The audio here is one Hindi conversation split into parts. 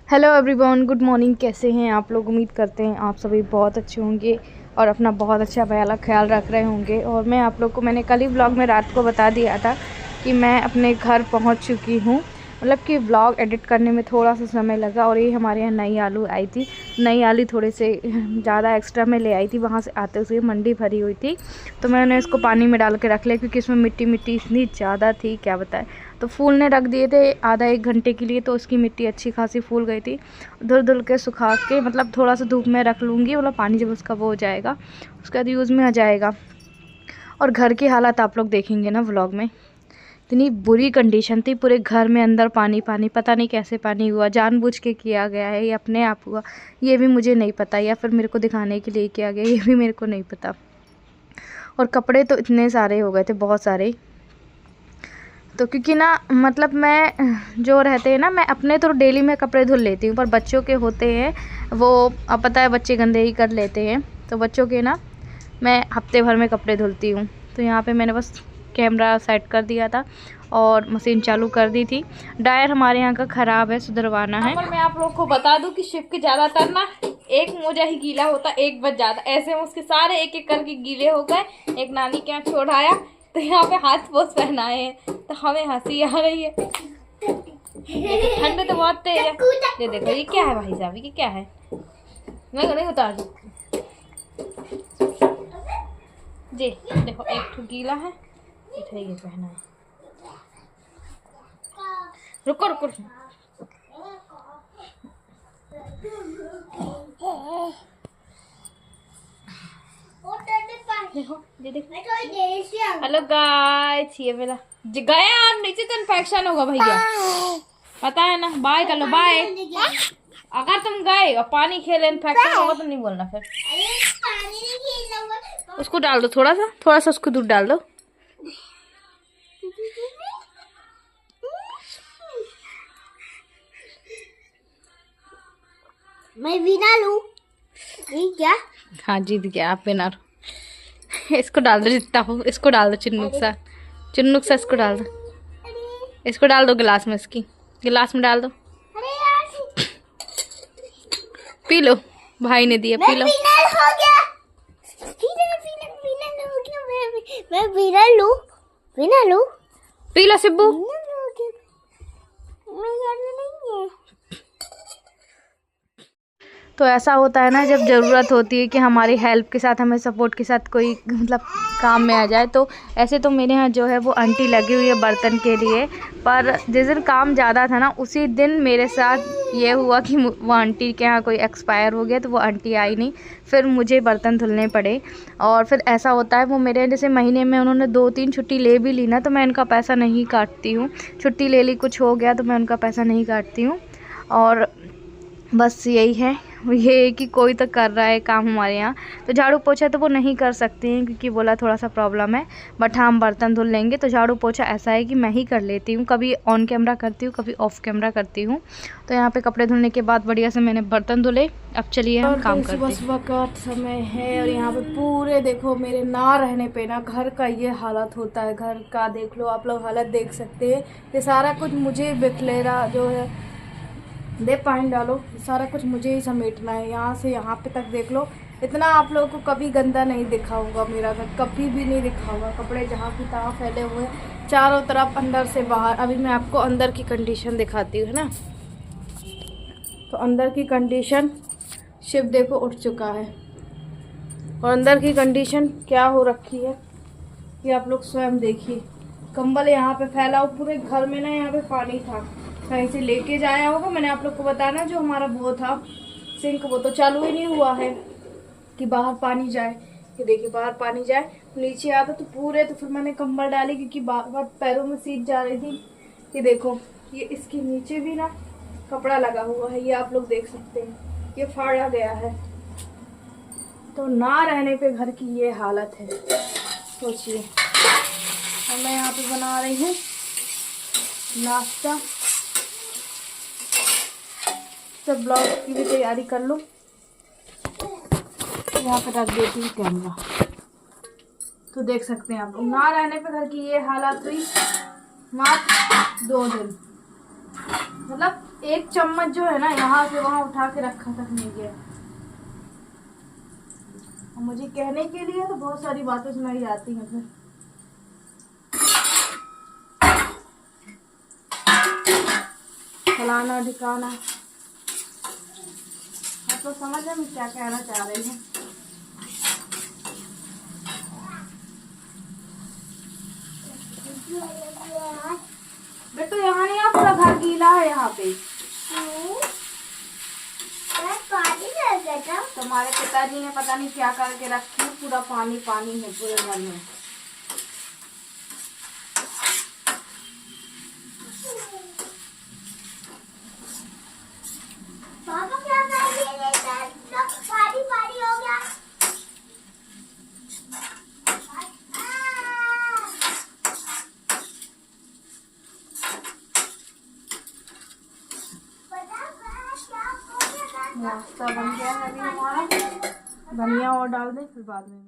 Hello everyone, good morning. कैसे हैं आप लोग? उम्मीद करते हैं आप सभी बहुत अच्छे होंगे और अपना बहुत अच्छा ख्याल रख रहे होंगे। और मैं आप लोग को मैंने कल ही व्लॉग में रात को बता दिया था कि मैं अपने घर पहुंच चुकी हूं। मतलब कि व्लॉग एडिट करने में थोड़ा सा समय लगा। और ये हमारे यहाँ नई आलू आई थी। नई आलू थोड़े से ज़्यादा एक्स्ट्रा में ले आई थी, वहाँ से आते हुए मंडी भरी हुई थी। तो मैंने इसको पानी में डाल के रख लिया क्योंकि इसमें मिट्टी मिट्टी इतनी ज़्यादा थी, क्या बताएं। तो फूलने रख दिए थे आधा एक घंटे के लिए, तो उसकी मिट्टी अच्छी खासी फूल गई थी। धुल धुल के सुखा के मतलब थोड़ा सा धूप में रख लूँगी। मतलब पानी जब उसका वो हो जाएगा उसके बाद यूज़ में आ जाएगा। और घर की हालत आप लोग देखेंगे ना व्लॉग में, इतनी बुरी कंडीशन थी पूरे घर में। अंदर पानी पानी, पता नहीं कैसे पानी हुआ, जानबूझ के किया गया है या अपने आप हुआ ये भी मुझे नहीं पता, या फिर मेरे को दिखाने के लिए किया गया ये भी मेरे को नहीं पता। और कपड़े तो इतने सारे हो गए थे, बहुत सारे। तो क्योंकि ना मतलब मैं जो रहते हैं ना, मैं अपने तो डेली में कपड़े धुल लेती हूँ, पर बच्चों के होते हैं वो, अब पता है बच्चे गंदे ही कर लेते हैं। तो बच्चों के ना मैं हफ्ते भर में कपड़े धुलती हूँ। तो यहाँ पे मैंने बस कैमरा सेट कर दिया था और मशीन चालू कर दी थी। डायर हमारे यहाँ का ख़राब है, सुधरवाना है। और मैं आप लोग को बता दूँ कि शिव के ज़्यादातर ना एक मोजा ही गीला होता, एक बच ज़्यादा, ऐसे उसके सारे एक एक करके गीले हो गए। एक नानी के यहाँ छोड़ाया तो यहाँ पे हाथ पोछ पहनाए हैं, तो हमें हंसी आ रही है। ठंड तो बहुत तेज है। ये देखो ये क्या है भाई साहब, ये क्या है? नहीं उतार जी। देखो एक ठो गीला है, एक ये पहना है। रुको रुको देखो ये देखो। हेलो गाइस, ये मेरा गया नीचे तो इन्फेक्शन होगा भैया, पता है ना। बाय कर लो, बाय। अगर तुम गए और पानी खेले इन्फेक्शन होगा तो नहीं बोलना फिर। उसको डाल दो, थोड़ा सा उसको दूध डाल दो। मैं बिना लूं क्या? हाँ जीत गया आप, बिना। इसको डाल दो जितना हो, इसको डाल दो चुन्नुक सा इसको डाल दो। इसको डाल दो गिलास में, इसकी गिलास में डाल दो। पी लो, भाई ने दिया, पी लो। हो गया। मैं बिना लूं पी लो सिब्बू। तो ऐसा होता है ना, जब ज़रूरत होती है कि हमारी हेल्प के साथ, हमें सपोर्ट के साथ कोई मतलब काम में आ जाए। तो ऐसे तो मेरे यहाँ जो है वो आंटी लगी हुई है बर्तन के लिए। पर जिस दिन काम ज़्यादा था ना, उसी दिन मेरे साथ ये हुआ कि वो आंटी के यहाँ कोई एक्सपायर हो गया, तो वो आंटी आई नहीं। फिर मुझे बर्तन धुलने पड़े। और फिर ऐसा होता है, वो मेरे जैसे महीने में उन्होंने 2-3 छुट्टी ले भी ली ना, तो मैं उनका पैसा नहीं काटती हूँ। छुट्टी ले ली, कुछ हो गया तो मैं उनका पैसा नहीं काटती हूँ। और बस यही है, ये कि कोई तो कर रहा है काम हमारे यहाँ। तो झाड़ू पोछा तो वो नहीं कर सकते हैं क्योंकि बोला थोड़ा सा प्रॉब्लम है। बट हम बर्तन धुल लेंगे। तो झाड़ू पोछा ऐसा है कि मैं ही कर लेती हूँ, कभी ऑन कैमरा करती हूँ, कभी ऑफ कैमरा करती हूँ। तो यहाँ पे कपड़े धुलने के बाद बढ़िया से मैंने बर्तन धुले। अब चलिए हम काम करते हैं। सुबह का समय है और यहाँ पे पूरे देखो मेरे ना रहने पे ना घर का ये हालत होता है। घर का देख लो आप लोग, हालत देख सकते हैं। ये सारा कुछ मुझे बिखलेरा जो है, दे पानी डालो, सारा कुछ मुझे ही समेटना है। यहाँ से यहाँ पे तक देख लो। इतना आप लोगों को कभी गंदा नहीं दिखा होगा मेरा घर, कभी भी नहीं दिखा होगा। कपड़े जहाँ की तहाँ फैले हुए हैं चारों तरफ, अंदर से बाहर। अभी मैं आपको अंदर की कंडीशन दिखाती हूँ, है ना। तो अंदर की कंडीशन, शिव देखो उठ चुका है। और अंदर की कंडीशन क्या हो रखी है ये आप लोग स्वयं देखिए। कंबल यहाँ पे फैला हो पूरे घर में ना। यहाँ पे पानी था, कहीं से लेके जाया होगा। मैंने आप लोग को बताया ना, जो हमारा वो था सिंक, वो तो चालू ही नहीं हुआ है कि बाहर पानी जाए। ये देखिए बाहर पानी जाए, नीचे आता तो पूरे, तो फिर मैंने कंबल डाली क्योंकि बार बार पैरों में सीट जा रही थी। ये देखो, ये इसके नीचे भी ना कपड़ा लगा हुआ है, ये आप लोग देख सकते हैं, ये फाड़ा गया है। तो ना रहने पे घर की ये हालत है, सोचिए। और मैं यहाँ पे बना रही हूँ नाश्ता। सब ब्लॉग की भी तैयारी कर लो। यहाँ पे रख देती हूँ कैमरा। तो देख सकते हैं आप लोग, ना रहने पे घर की ये हालत हुई। मात्र 2 दिन, मतलब एक चम्मच जो है ना यहाँ से वहाँ उठा के रखा तक नहीं गया। और मुझे कहने के लिए तो बहुत सारी बातें सुनाई जाती हैं फिर। फलाना ढिकाना, आप तो समझ रहे मैं क्या कहना चाह रही हूँ। बेटू यहाँ नहीं, पूरा घर गीला है यहाँ पे। तुम्हारे पिताजी ने पता नहीं क्या करके रखी, पूरा पानी पानी है पूरे घर में। पापा क्या कर रही है? पानी पानी हो गया। नाश्ता बन गया है अभी हमारा, धनिया और डाल दे फिर बाद में।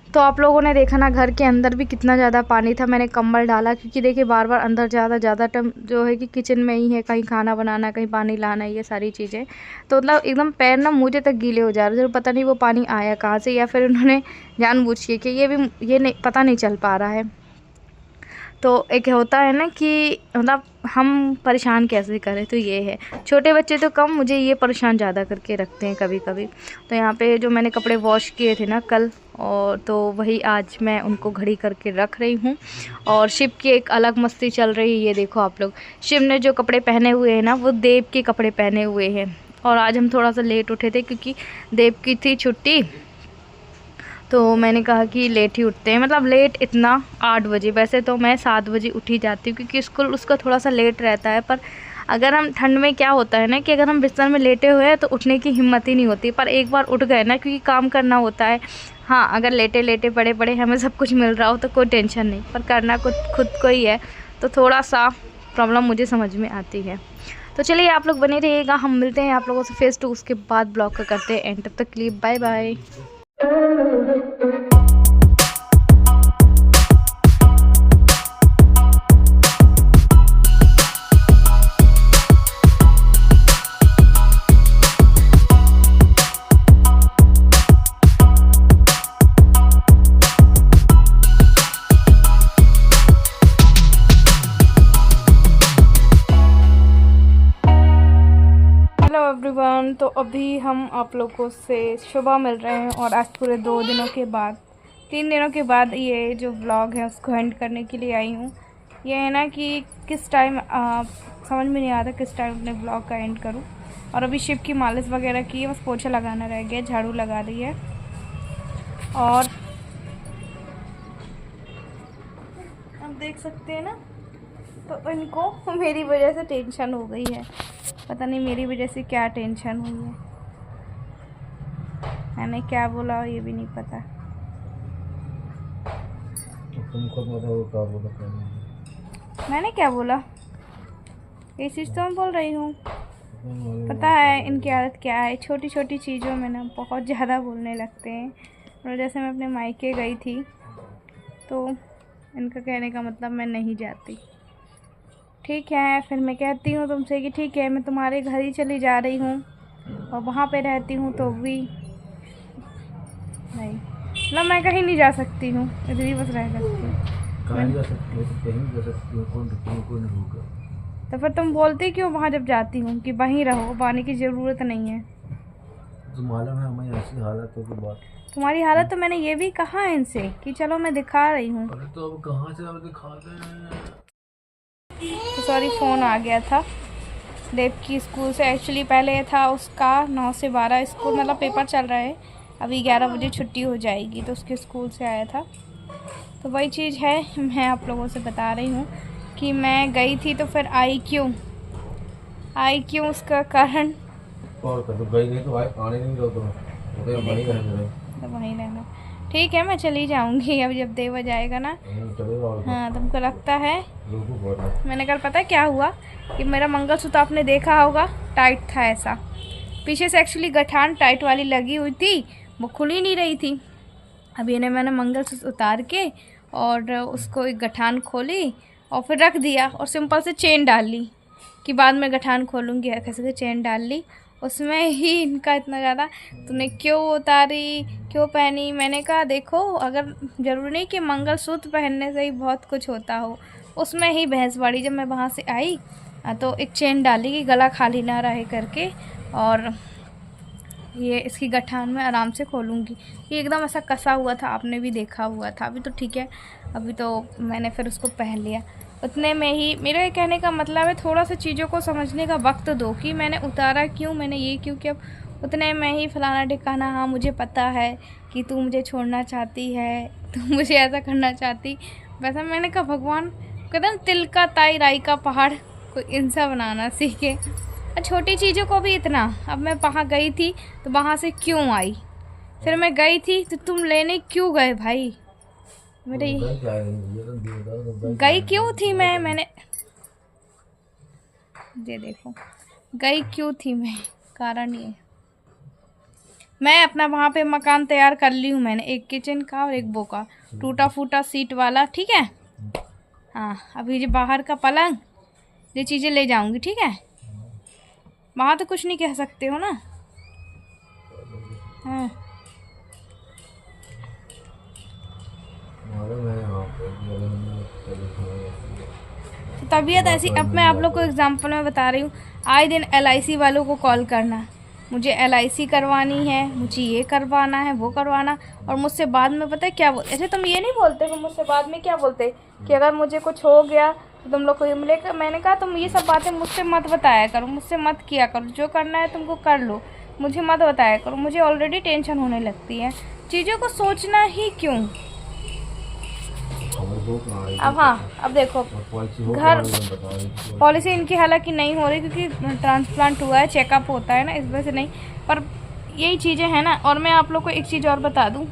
तो आप लोगों ने देखा ना घर के अंदर भी कितना ज़्यादा पानी था। मैंने कंबल डाला क्योंकि देखिए बार बार अंदर ज़्यादा टाइम जो है कि किचन में ही है, कहीं खाना बनाना, कहीं पानी लाना, ये सारी चीज़ें। तो मतलब एकदम पैर ना मुझे तक गीले हो जा रहे थे। पता नहीं वो पानी आया कहाँ से, या फिर उन्होंने जानबूझ के कि ये नहीं पता नहीं चल पा रहा है। तो एक होता है ना कि मतलब हम परेशान कैसे करें, तो ये है। छोटे बच्चे तो कम, मुझे ये परेशान ज़्यादा करके रखते हैं कभी कभी। तो यहाँ पे जो मैंने कपड़े वॉश किए थे ना कल, और तो वही आज मैं उनको घड़ी करके रख रही हूँ। और शिव की एक अलग मस्ती चल रही है। ये देखो आप लोग, शिव ने जो कपड़े पहने हुए हैं ना वो देव के कपड़े पहने हुए हैं। और आज हम थोड़ा सा लेट उठे थे क्योंकि देव की थी छुट्टी, तो मैंने कहा कि लेट ही उठते हैं। मतलब लेट इतना 8 बजे, वैसे तो मैं 7 बजे उठ ही जाती हूँ क्योंकि स्कूल उसका थोड़ा सा लेट रहता है। पर अगर हम ठंड में क्या होता है ना कि अगर हम बिस्तर में लेटे हुए हैं तो उठने की हिम्मत ही नहीं होती। पर एक बार उठ गए ना, क्योंकि काम करना होता है। हाँ, अगर लेटे लेटे पड़े पड़े हमें सब कुछ मिल रहा हो तो कोई टेंशन नहीं, पर करना खुद को ही है, तो थोड़ा सा प्रॉब्लम मुझे समझ में आती है। तो चलिए आप लोग बने रहिएगा, हम मिलते हैं आप लोगों से फेस टू उसके बाद ब्लॉग का करते हैं एंड। तब तक के लिए बाय बाय। एवरीवन, तो अभी हम आप लोगों से सुबह मिल रहे हैं और आज पूरे 3 दिनों के बाद ये जो व्लॉग है उसको एंड करने के लिए आई हूँ। ये है ना कि किस टाइम समझ में नहीं आता किस टाइम अपने व्लॉग का एंड करूँ। और अभी शिव की मालिश वगैरह की है, बस पोछा लगाना रह गया, झाड़ू लगा दी है। और आप देख सकते हैं ना, तो इनको मेरी वजह से टेंशन हो गई है। पता नहीं मेरी वजह से क्या टेंशन हुई है, मैंने क्या बोला ये भी नहीं पता। तुमको क्या बोला? मैंने क्या बोला, ये चीज़ तो मैं बोल रही हूँ। पता है इनकी आदत क्या है, छोटी छोटी चीज़ों में ना बहुत ज़्यादा बोलने लगते हैं। और जैसे मैं अपने मायके गई थी तो इनका कहने का मतलब मैं नहीं जाती। ठीक है, फिर मैं कहती हूँ तुमसे कि ठीक है मैं तुम्हारे घर ही चली जा रही हूँ और वहाँ पे रहती हूँ, तो भी नहीं, मतलब मैं कहीं नहीं जा सकती हूँ, इधर ही बस रह सकती हूँ। कहीं जा सकती हो, कहीं जा सकती हो, कौन नहीं होगा। तो फिर तुम बोलती क्यों वहाँ जब जाती हूँ कि वहीं रहो, पानी की ज़रूरत नहीं है। तो मालूम है हमें ऐसी हालत हो की बात। तुम्हारी हालत तो मैंने ये भी कहा है इनसे कि चलो मैं दिखा रही हूँ। अरे तो अब कहाँ से अब दिखा दें। तो सॉरी, फ़ोन आ गया था देव की स्कूल से। एक्चुअली पहले था उसका 9 से 12 स्कूल, मतलब पेपर चल रहा है, अभी 11 बजे छुट्टी हो जाएगी, तो उसके स्कूल से आया था। तो वही चीज़ है, मैं आप लोगों से बता रही हूँ कि मैं गई थी तो फिर आई क्यों उसका कारण। और कर गई नहीं तो भाई आने नहीं दो, तो वहीं रहना। ठीक है मैं चली जाऊंगी अब, जब देव जाएगा ना। हाँ, तुमको लगता है। मैंने कल पता है क्या हुआ कि मेरा मंगलसूत्र आपने देखा होगा, टाइट था ऐसा, पीछे से एक्चुअली गठान टाइट वाली लगी हुई थी, वो खुल ही नहीं रही थी। अब ये मैंने मंगलसूत्र उतार के और उसको एक गठान खोली और फिर रख दिया और सिंपल से चेन डाल ली। कि बाद में गठान खोलूँगी। कैसे के चेन डाल ली, उसमें ही इनका इतना ज़्यादा तूने क्यों उतारी, क्यों पहनी। मैंने कहा देखो, अगर ज़रूरी नहीं कि मंगलसूत्र पहनने से ही बहुत कुछ होता हो। उसमें ही बहस बढ़ी। जब मैं वहाँ से आई तो एक चेन डाली कि गला खाली ना रहे करके, और ये इसकी गठान में आराम से खोलूँगी। ये एकदम ऐसा कसा हुआ था, आपने भी देखा हुआ था। अभी तो ठीक है, अभी तो मैंने फिर उसको पहन लिया। उतने में ही मेरे कहने का मतलब है थोड़ा सा चीज़ों को समझने का वक्त दो कि मैंने उतारा क्यों, मैंने ये क्यों किया। उतने में ही फलाना ठिकाना, हाँ मुझे पता है कि तू मुझे छोड़ना चाहती है, तू मुझे ऐसा करना चाहती। वैसा मैंने कहा भगवान, कहते तिल का ताई राई का पहाड़ कोई इंसा बनाना सीखे। छोटी चीज़ों को भी इतना। अब मैं वहाँ गई थी तो वहाँ से क्यों आई, फिर मैं गई थी तो तुम लेने क्यों गए भाई मेरे। गई क्यों थी मैंने ये देखो, गई क्यों थी मैं, कारण ये मैं अपना वहाँ पे मकान तैयार कर ली हूँ मैंने, एक किचन का और एक वो का, टूटा फूटा सीट वाला, ठीक है। हाँ, अभी जो बाहर का पलंग, ये चीज़ें ले जाऊँगी, ठीक है। वहाँ तो कुछ नहीं कह सकते हो ना। हाँ तबीयत ऐसी। अब मैं आप लोग को एग्जांपल में बता रही हूँ, आए दिन LIC वालों को कॉल करना, मुझे LIC करवानी है, मुझे ये करवाना है, वो करवाना। और मुझसे बाद में पता है क्या बोलते, ऐसे तुम ये नहीं बोलते हो, मुझसे बाद में क्या बोलते कि अगर मुझे कुछ हो गया तो तुम लोग को ये मिलेगा। मैंने कहा तुम ये सब बातें मुझसे मत बताया करो, मुझसे मत किया करो, जो करना है तुमको कर लो, मुझे मत बताया करो। मुझे ऑलरेडी टेंशन होने लगती है, चीज़ों को सोचना ही क्यों। अब हाँ, अब देखो घर पॉलिसी इनकी हालांकि नहीं हो रही क्योंकि ट्रांसप्लांट हुआ है, चेकअप होता है ना, इस वजह से नहीं। पर यही चीज़ें हैं ना। और मैं आप लोग को एक चीज़ और बता दूं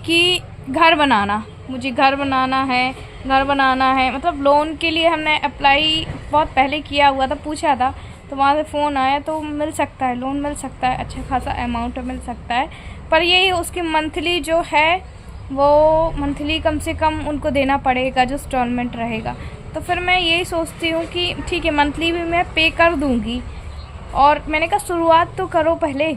कि घर बनाना, मुझे घर बनाना है, घर बनाना है। मतलब लोन के लिए हमने अप्लाई बहुत पहले किया हुआ था, पूछा था, तो वहाँ से फ़ोन आया तो मिल सकता है, लोन मिल सकता है, अच्छा खासा अमाउंट मिल सकता है। पर यही उसकी मंथली जो है वो मंथली कम से कम उनको देना पड़ेगा, जो इंस्टॉलमेंट रहेगा। तो फिर मैं यही सोचती हूँ कि ठीक है, मंथली भी मैं पे कर दूँगी। और मैंने कहा शुरुआत तो करो पहले,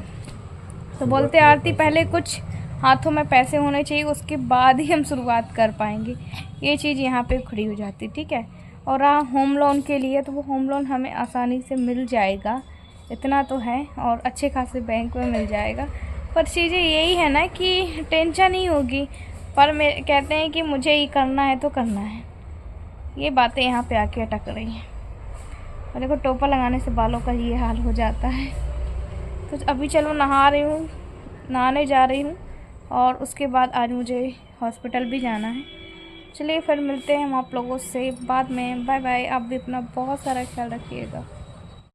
तो बोलते आरती पहले कुछ हाथों में पैसे होने चाहिए, उसके बाद ही हम शुरुआत कर पाएंगे। ये चीज़ यहाँ पे खड़ी हो जाती, ठीक है। और रहा होम लोन के लिए, तो वो होम लोन हमें आसानी से मिल जाएगा, इतना तो है, और अच्छे खासे बैंक में मिल जाएगा। पर चीज़ें यही है ना कि टेंशन ही होगी। पर मैं कहते हैं कि मुझे ये करना है तो करना है, ये बातें यहाँ पे आके अटक रही हैं। और देखो टोपा लगाने से बालों का ये हाल हो जाता है। तो अभी चलो नहा रही हूँ, नहाने जा रही हूँ, और उसके बाद आज मुझे हॉस्पिटल भी जाना है। चलिए फिर मिलते हैं हम आप लोगों से बाद में। Bye bye. आप भी अपना बहुत सारा ख्याल रखिएगा।